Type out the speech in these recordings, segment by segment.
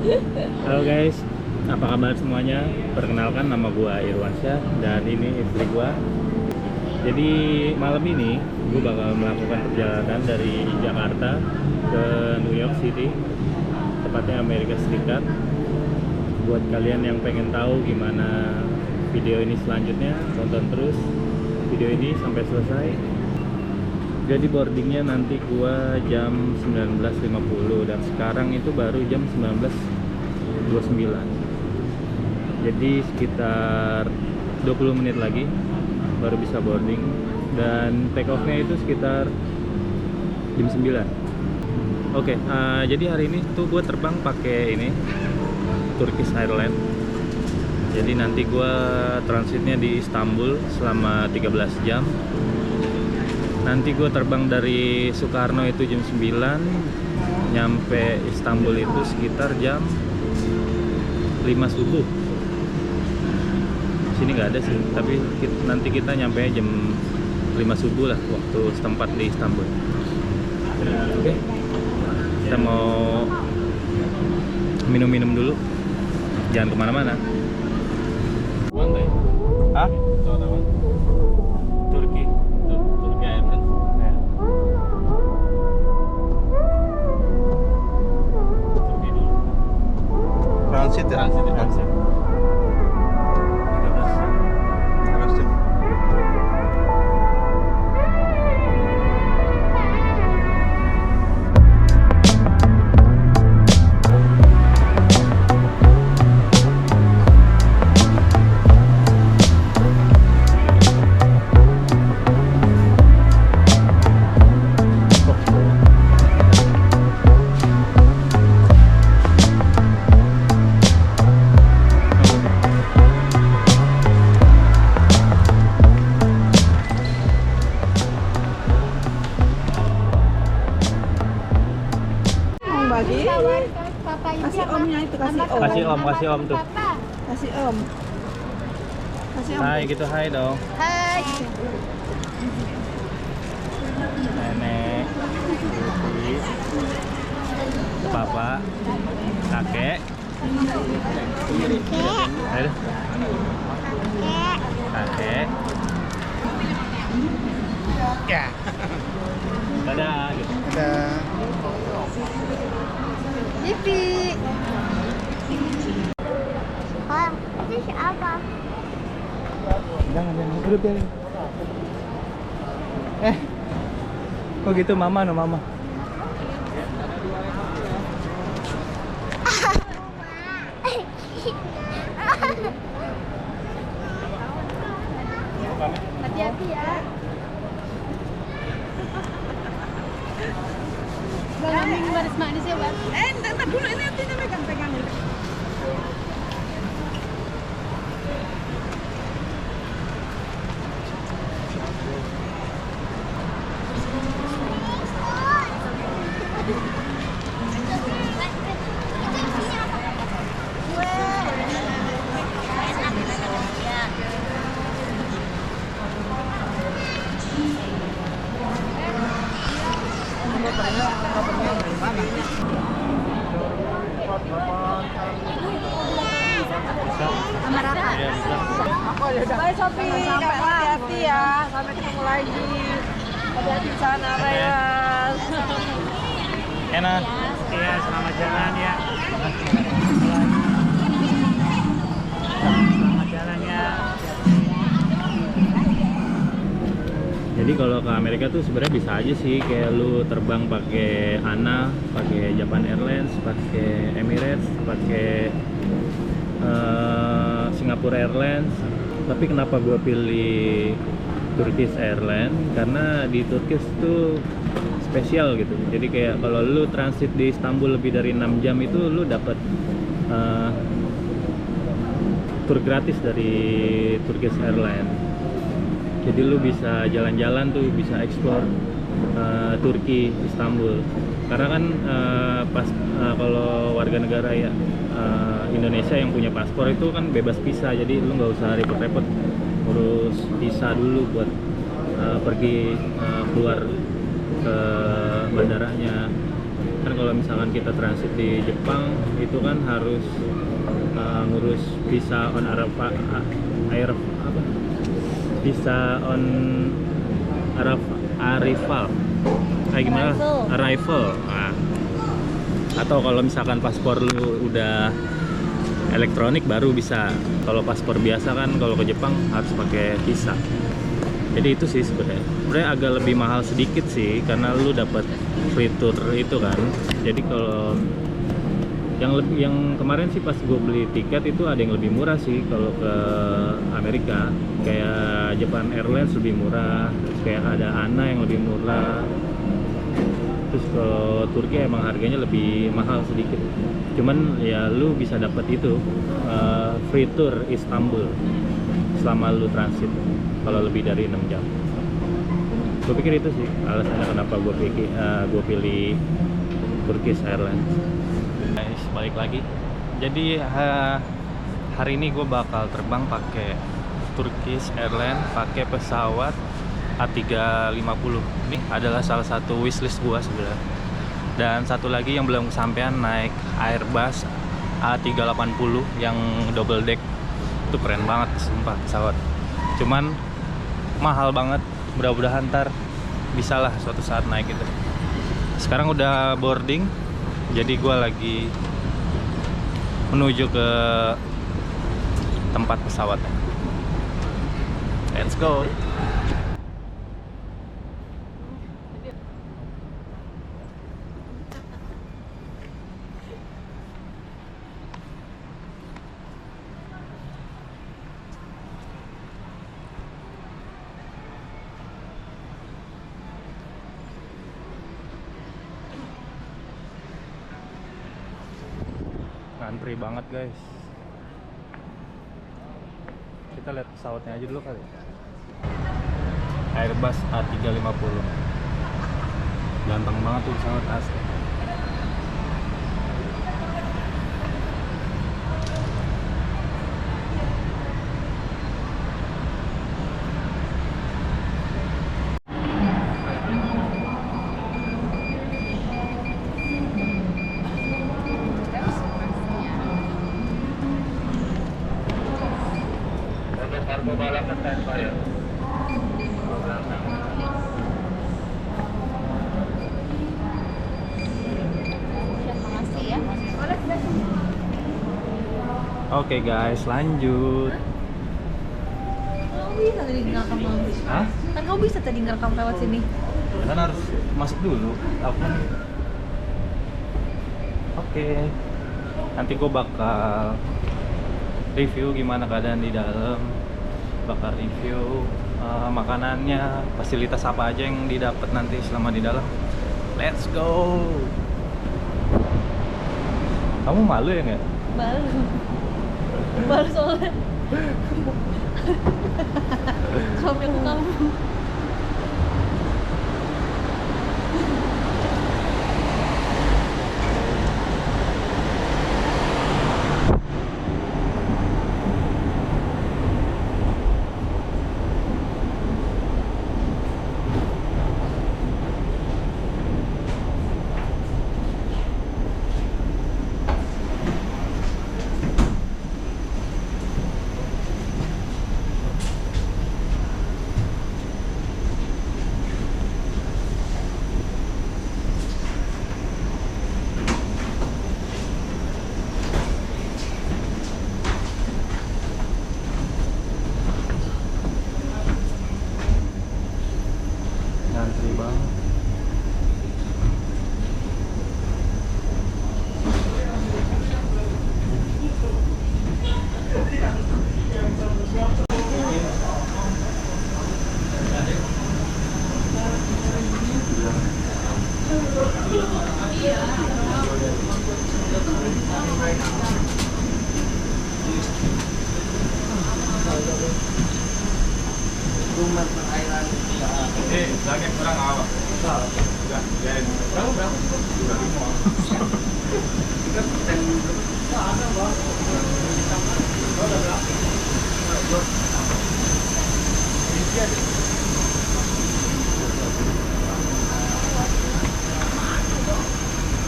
Halo guys, apa kabar semuanya? Perkenalkan, nama gua Irwansyah dan ini istri gua. Jadi malam ini gua bakal melakukan perjalanan dari Jakarta ke New York City, tepatnya Amerika Serikat. Buat kalian yang pengen tahu gimana video ini selanjutnya, tonton terus video ini sampai selesai. Jadi boardingnya nanti gua jam 19.50 dan sekarang itu baru jam 19.29. Jadi sekitar 20 menit lagi baru bisa boarding dan take off-nya itu sekitar jam 9. Oke, jadi hari ini tuh gue terbang pakai ini Turkish Airlines. Jadi nanti gue transitnya di Istanbul selama 13 jam. Nanti gue terbang dari Soekarno itu jam 9, nyampe Istanbul itu sekitar jam 5 subuh. Sini nggak ada sih, tapi nanti kita nyampe jam 5 subuh lah waktu setempat di Istanbul. Oke, kita mau minum-minum dulu, jangan kemana-mana. Hah? Turki. Turki Airlines. Ya. Turki dulu. Transit ya? Transit. 13 jam. Transit. Bagi Kasih omnya itu, kasih om. Kasih om tuh. Kasih om. Kasih om. Hai gitu, hai dong. Hai. Nenek, papa, kakek. Ayo. Kakek. Ya. Dadah gitu. Ada Pipi. Itu siapa? Jangan duduk ya. Kok gitu mama no mama. Hati-hati ya. Malaming manis-manis ya, Wan. Entar dulu ini nantinya pegang-pegang. Sama Raka. Iya, bisa. Bye Sofi, Sampai hati-hati ya. Sampai ketemu lagi. Hati-hati di sana, Reyes. Enak. Iya, selamat jalan ya. Selamat jalan ya. Jadi kalau ke Amerika tuh sebenarnya bisa aja sih, kayak lu terbang pakai ANA, pakai Japan Airlines, pakai Emirates, pakai Singapore Airlines. Tapi kenapa gue pilih Turkish Airlines? Karena di Turkish tuh spesial gitu. Jadi kayak kalau lu transit di Istanbul lebih dari 6 jam itu lu dapat tur gratis dari Turkish Airlines. Jadi lu bisa jalan-jalan tuh, bisa explore Turki, Istanbul. Karena kan kalau warga negara ya Indonesia yang punya paspor itu kan bebas visa, jadi lu nggak usah repot-repot urus visa dulu buat pergi keluar ke bandaranya. Kan kalau misalkan kita transit di Jepang itu kan harus ngurus visa on visa on arrival. Kayak gimana? Arrival. Nah. Atau kalau misalkan paspor lu udah elektronik baru bisa. Kalau paspor biasa kan kalau ke Jepang harus pakai visa. Jadi itu sih sebenarnya agak lebih mahal sedikit sih karena lu dapat free tour itu kan. Jadi kalau yang kemarin sih pas gue beli tiket itu ada yang lebih murah sih kalau ke Amerika. Kayak Japan Airlines lebih murah, terus kayak ada ANA yang lebih murah. Terus kalau Turki emang harganya lebih mahal sedikit. Cuman ya lu bisa dapat itu free tour Istanbul selama lu transit kalau lebih dari 6 jam. Gue pikir itu sih alasannya kenapa gue pilih Turkish Airlines. Guys, balik lagi. Jadi hari ini gue bakal terbang pakai Turkish Airlines, pakai pesawat A350. Ini adalah salah satu wishlist gue sebenarnya. Dan satu lagi yang belum kesampaian, naik Airbus A380 yang double deck. Itu keren banget sumpah pesawat. Cuman mahal banget. Mudah-mudahan ntar bisalah suatu saat naik itu. Sekarang udah boarding. Jadi gue lagi menuju ke tempat pesawatnya. Let's go. Ngantri banget guys. Kita lihat pesawatnya aja dulu kali. Airbus A350. Ganteng banget tuh pesawat asli. Oke guys, lanjut. Kamu bisa tadi ngerekam lagi? Hah? Kan kamu bisa tadi ngerekam lewat sini. Ya kan harus masuk dulu. Apa nih? Oke. Nanti gue bakal review gimana keadaan di dalam. Bakal review makanannya, fasilitas apa aja yang didapat nanti selama di dalam. Let's go. Kamu malu ya nggak? Baru soalnya sampai ke kamu. Ngantri banget. Lagi kurang apa? Udah, biarin. Berapa?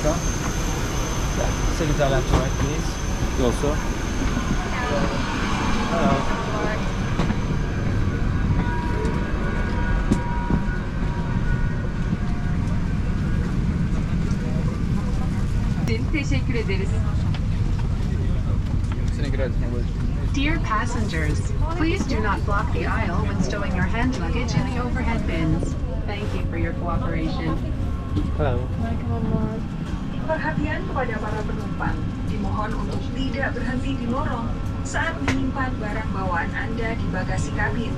25. Pizza lunch right, please. Also. Hello. Teşekkür ederiz. Dear passengers, please do not block the aisle when stowing your hand luggage in the overhead bins. Thank you for your cooperation. Hello. Perhatian kepada para penumpang, dimohon untuk tidak berhenti di lorong saat menyimpan barang bawaan Anda di bagasi kabin.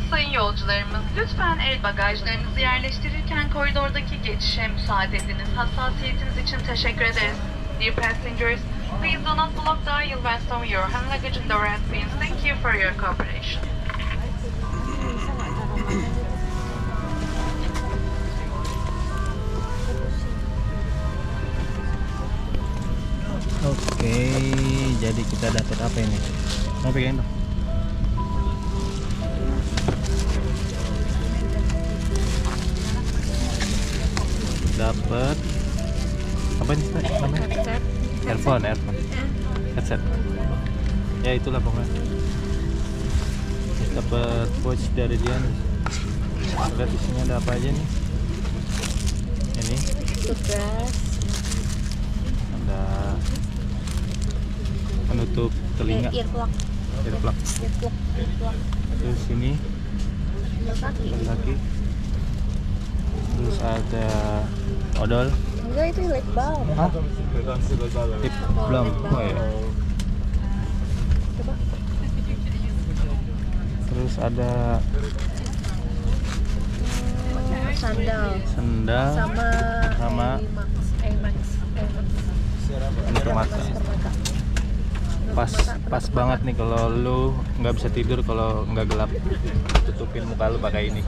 Sayın yolcularımız, lütfen el bagajlarınızı yerleştirirken koridordaki geçişe müsaade ediniz. Hassasiyetiniz için teşekkür ederiz. Dear passengers, please do not block the aisle when stowing your hand luggage in the red bins. Thank you for your cooperation. Oke, jadi kita dapat apa ini? Mau pegangin dong. Dapat apa ini namanya? Earphone. Headset. Ya itulah pokoknya. Dapat watch dari dia nih. Lihat isinya ada apa aja nih? Ini. Ada penutup telinga. Earplug. Terus ini kaki. Terus ada odol. Enggak, itu lip balm. Hah? Lip balm. Oh ya. Terus ada sandal sama untuk mata. Pas banget nih kalau lu nggak bisa tidur kalau nggak gelap, tutupin muka lu pakai ini.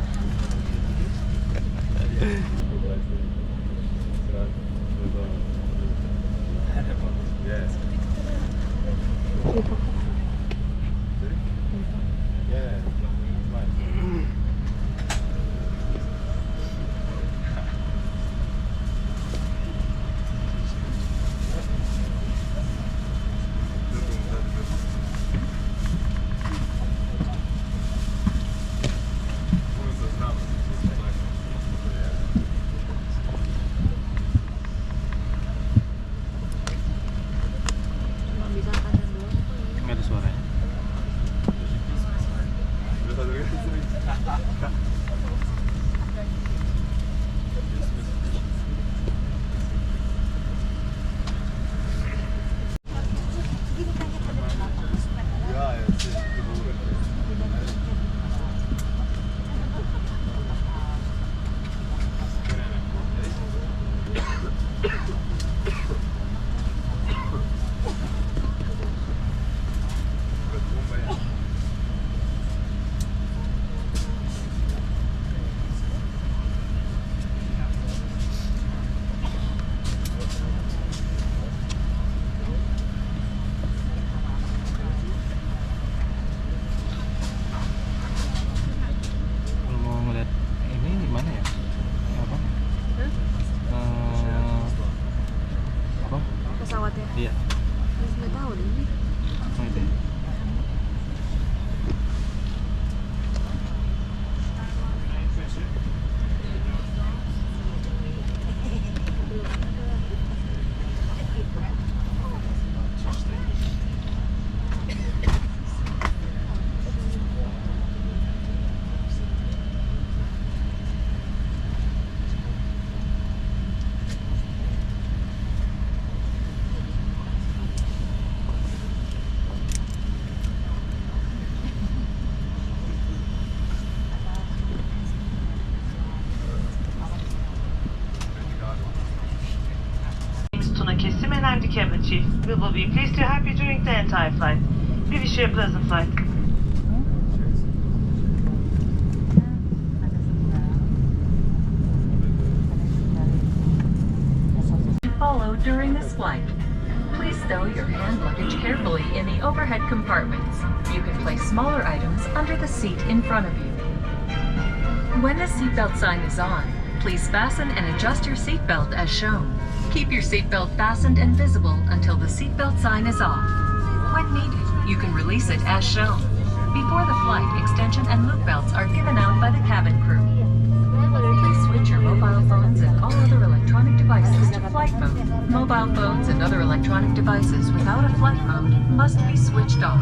Nggak ada suaranya. Pesawatnya? Iya. Nggak tahu deh ini. Oh, itu ya. Tuna Kesim and I'm the cabin chief. We will be pleased to have you during the entire flight. We wish you a pleasant flight. Follow during this flight. Please stow your hand luggage carefully in the overhead compartments. You can place smaller items under the seat in front of you. When the seatbelt sign is on, please fasten and adjust your seatbelt as shown. Keep your seatbelt fastened and visible until the seatbelt sign is off. When needed, you can release it as shown. Before the flight, extension and loop belts are given out by the cabin crew. Please switch your mobile phones and all other electronic devices to flight mode. Mobile phones and other electronic devices without a flight mode must be switched off.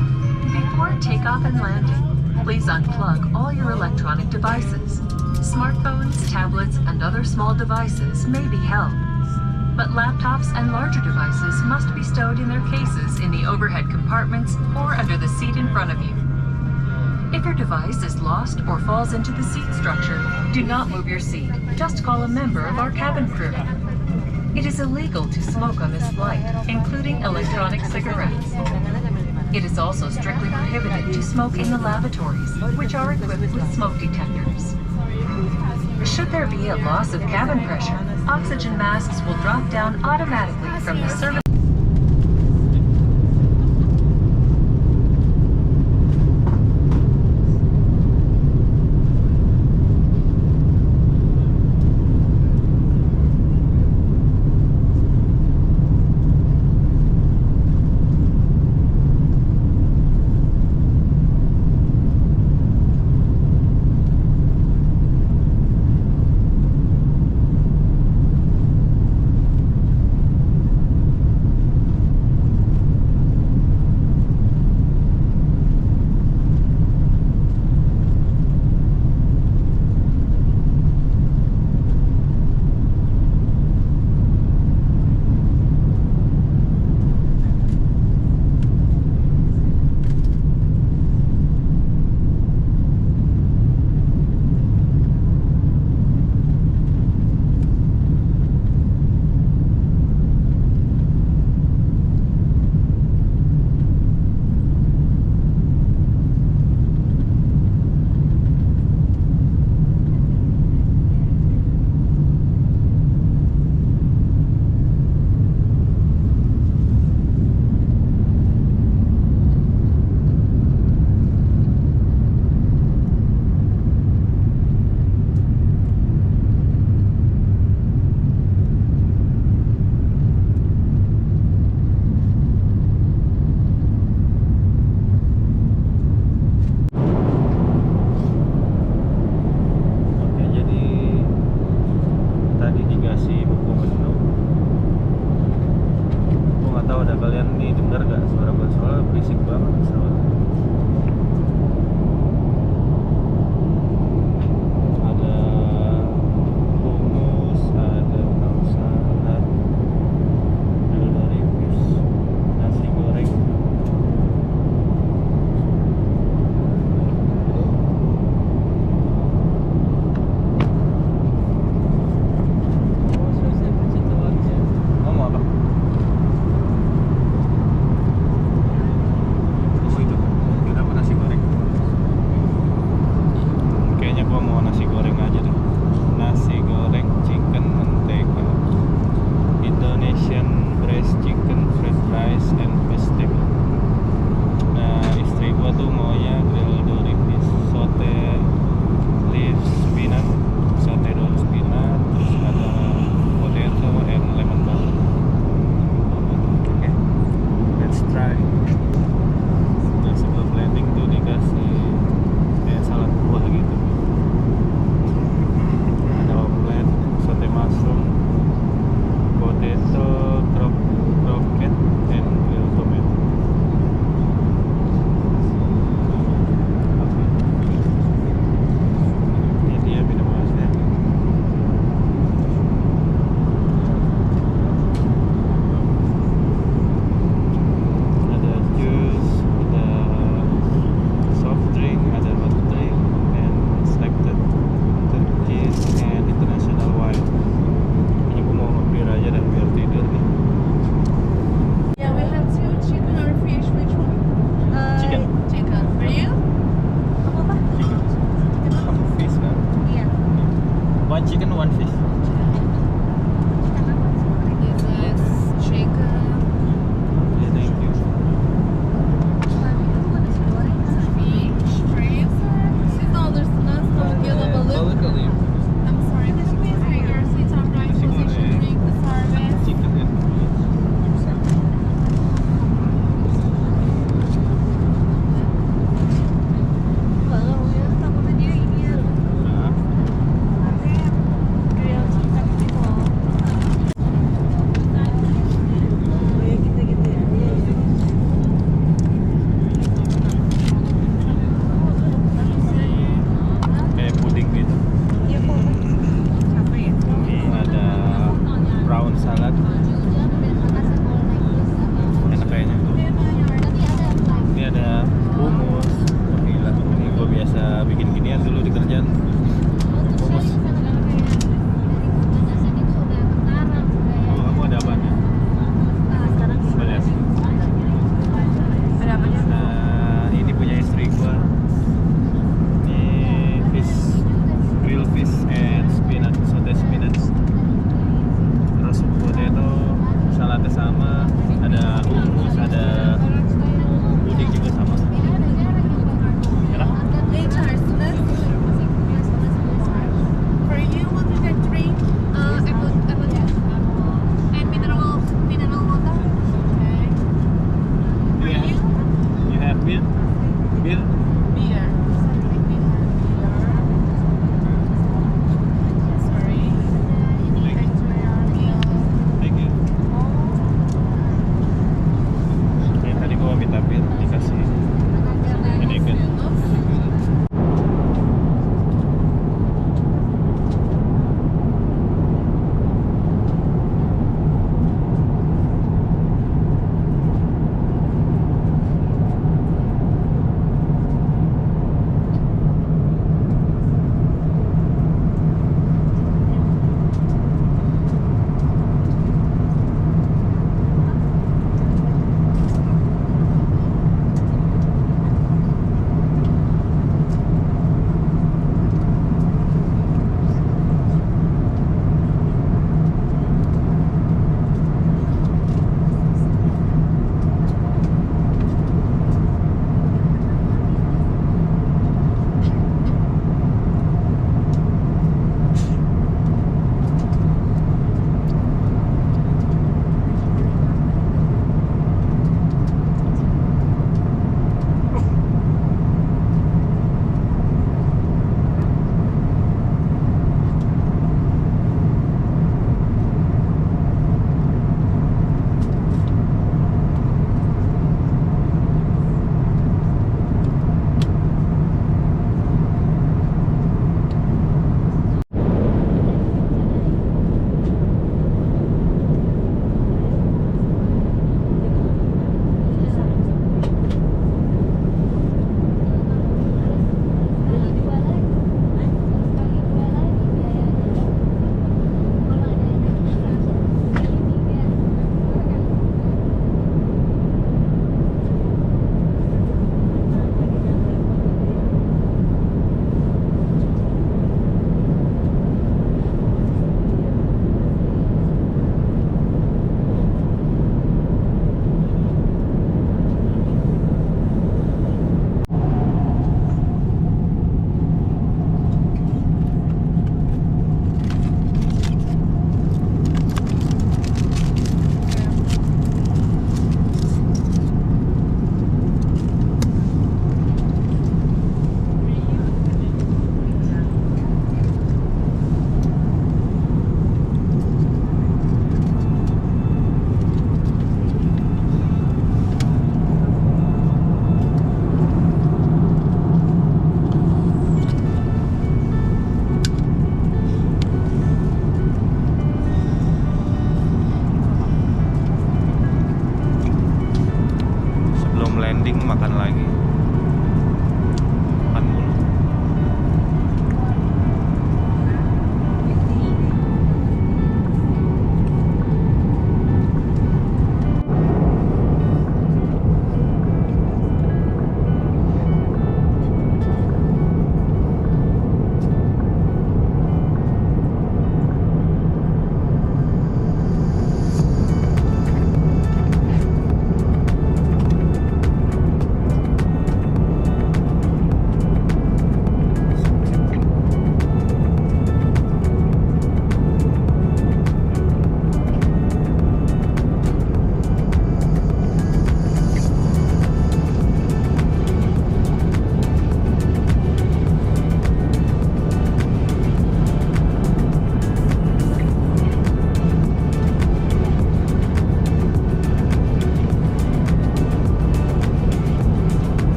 Before takeoff and landing, please unplug all your electronic devices. Smartphones, tablets, and other small devices may be held, but laptops and larger devices must be stowed in their cases in the overhead compartments or under the seat in front of you. If your device is lost or falls into the seat structure, do not move your seat. Just call a member of our cabin crew. It is illegal to smoke on this flight, including electronic cigarettes. It is also strictly prohibited to smoke in the lavatories, which are equipped with smoke detectors. Should there be a loss of cabin pressure, oxygen masks will drop down automatically from the service. Balık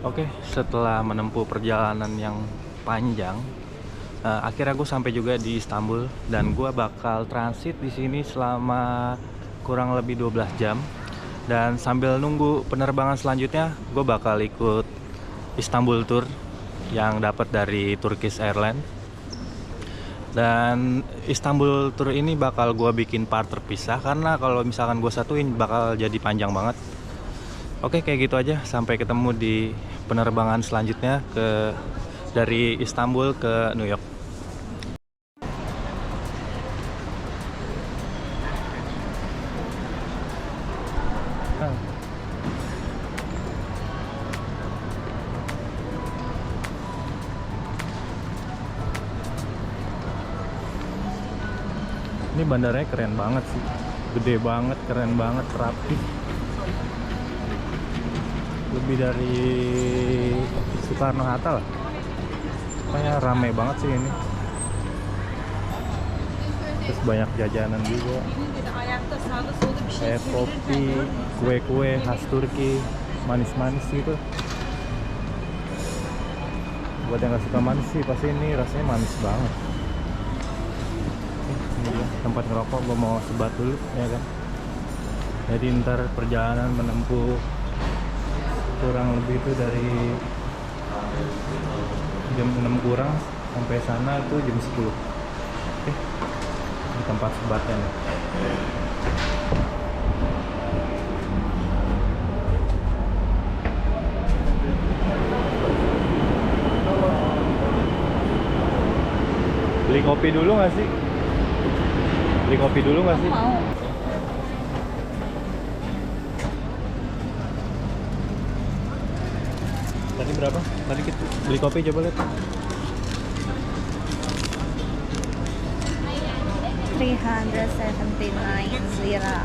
Oke, setelah menempuh perjalanan yang panjang, akhirnya gue sampai juga di Istanbul dan gue bakal transit di sini selama kurang lebih 12 jam. Dan sambil nunggu penerbangan selanjutnya, gue bakal ikut Istanbul Tour yang dapat dari Turkish Airlines. Dan Istanbul Tour ini bakal gue bikin part terpisah karena kalau misalkan gue satuin bakal jadi panjang banget. Oke, kayak gitu aja. Sampai ketemu di penerbangan selanjutnya dari Istanbul ke New York. Ini bandaranya keren banget sih, gede banget, keren banget, rapi. Lebih dari Soekarno-Hatta lah. Kayak rame banget sih ini. Terus banyak jajanan juga. Kayak kopi, kue-kue khas Turki, manis-manis gitu. Buat yang gak suka manis sih, pasti ini rasanya manis banget. Ini dia tempat ngerokok, gue mau sebat dulu ya kan. Jadi ntar perjalanan menempuh kurang lebih itu dari jam 6 kurang sampai sana itu jam 10. Oke, di tempat sebatnya nih. Beli kopi dulu nggak sih? Beli kopi dulu nggak sih? Mau. Tadi berapa? Tadi kita beli kopi, coba lihat. 379 lira.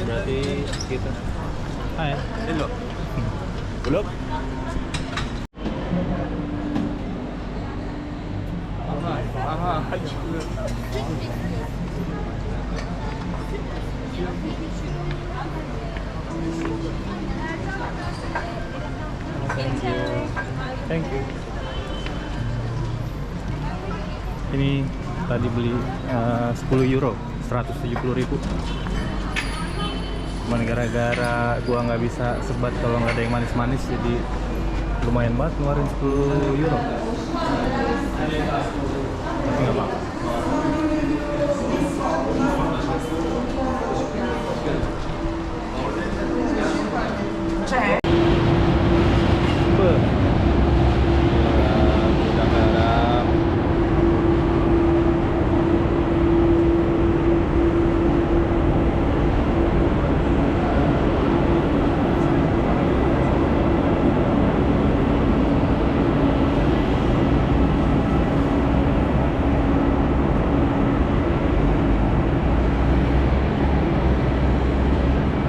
Berarti kita. Hai. Hello. Belum? Thank you. Ini tadi beli 10 euro, 170.000. Cuman gara-gara gua nggak bisa sebat kalau nggak ada yang manis-manis, jadi lumayan banget ngeluarin 10 euro. Tapi nggak apa-apa. Udah garam.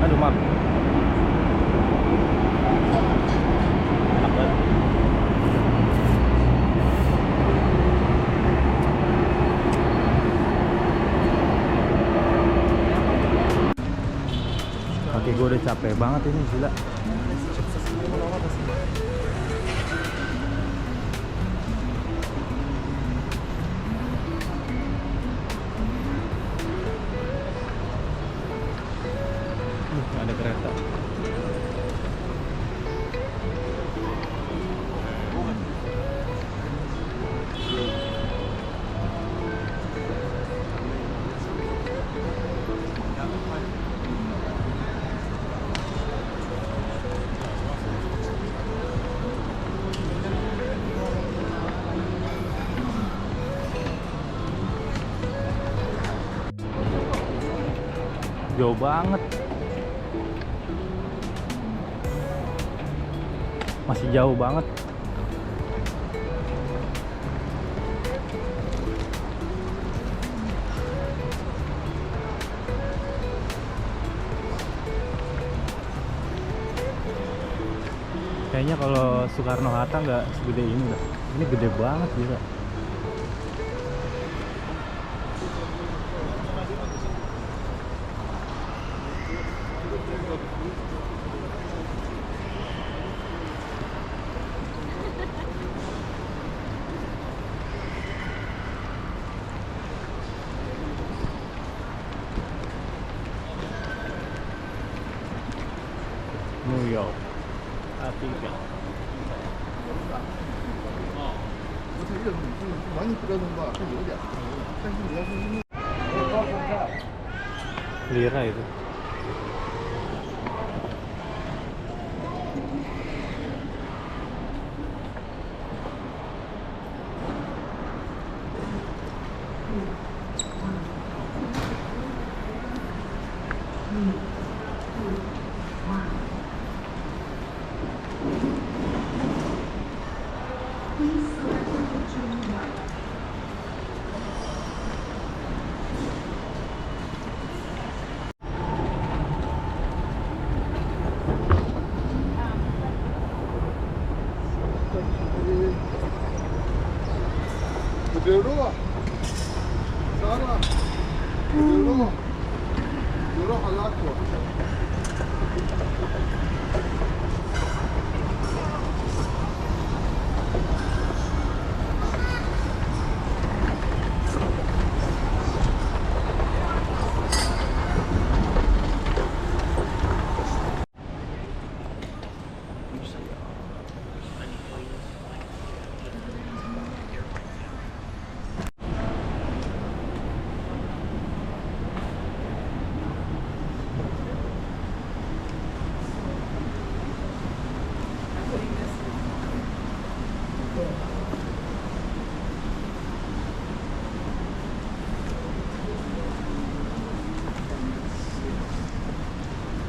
Aduh, maaf. Kaki gue udah capek banget ini, gila. Ada kereta. Jauh banget. Masih jauh banget. Kayaknya kalau Soekarno-Hatta nggak segede ini lah. Ini gede banget gitu. 3. Lira itu. بيروح سارة بيروح على الأكوا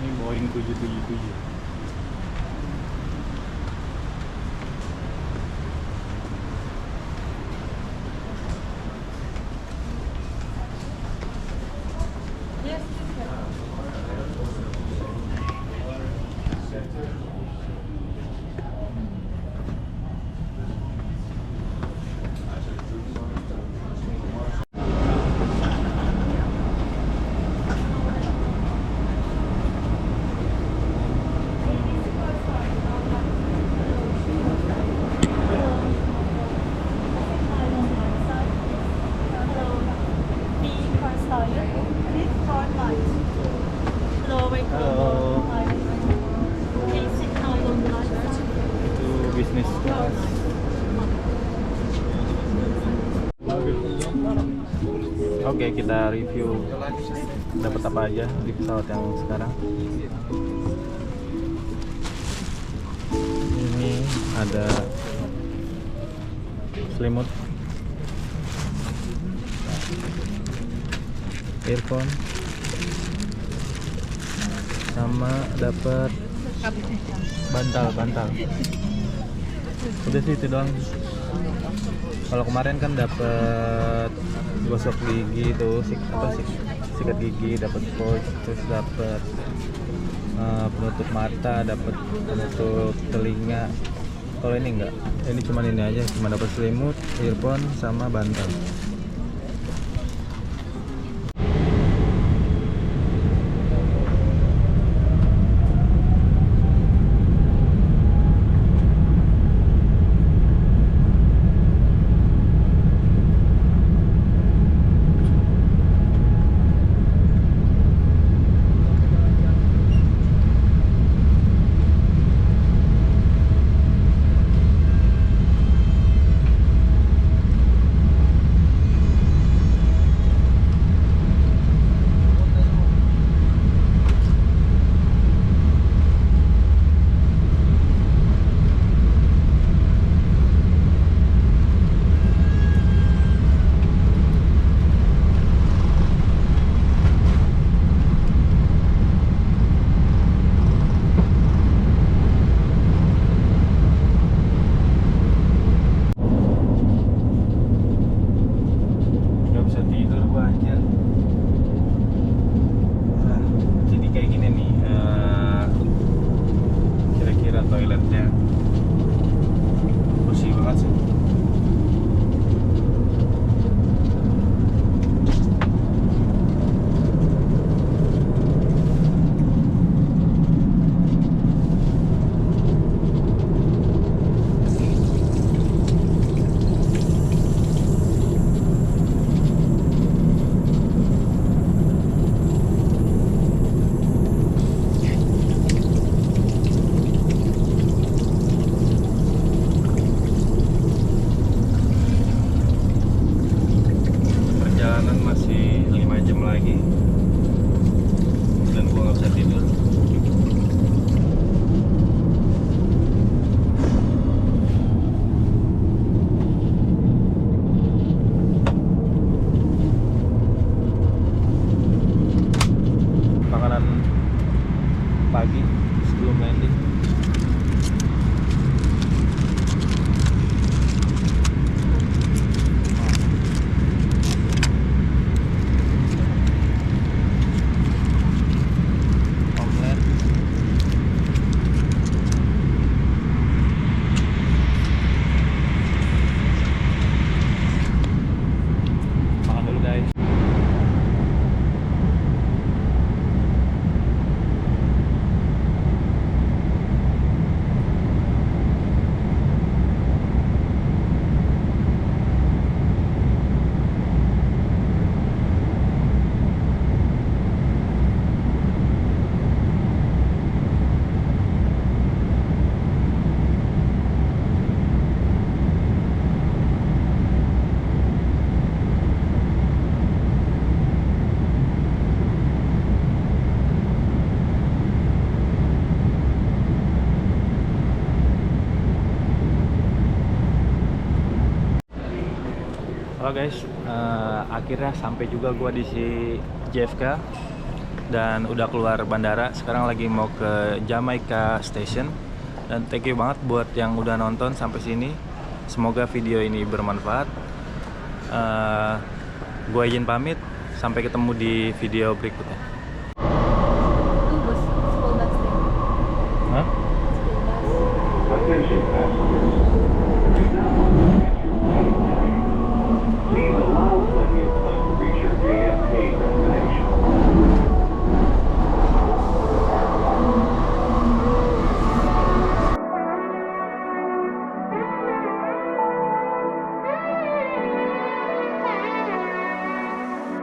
Ini Boeing 777. Halo. Itu bisnis class. Oke, kita review dapat apa aja di pesawat yang sekarang. Ini ada selimut, earphone, sama dapat bantal. Udah sih itu doang. Kalau kemarin kan dapat gosok gigi tuh, sikat gigi, dapat pouch, terus dapat penutup mata, dapat penutup telinga. Kalau ini enggak, ini cuma ini aja, cuma dapat selimut, earphone, sama bantal. Halo guys, akhirnya sampai juga gua di JFK dan udah keluar bandara. Sekarang lagi mau ke Jamaica Station. Dan thank you banget buat yang udah nonton sampai sini. Semoga video ini bermanfaat. Gua izin pamit. Sampai ketemu di video berikutnya.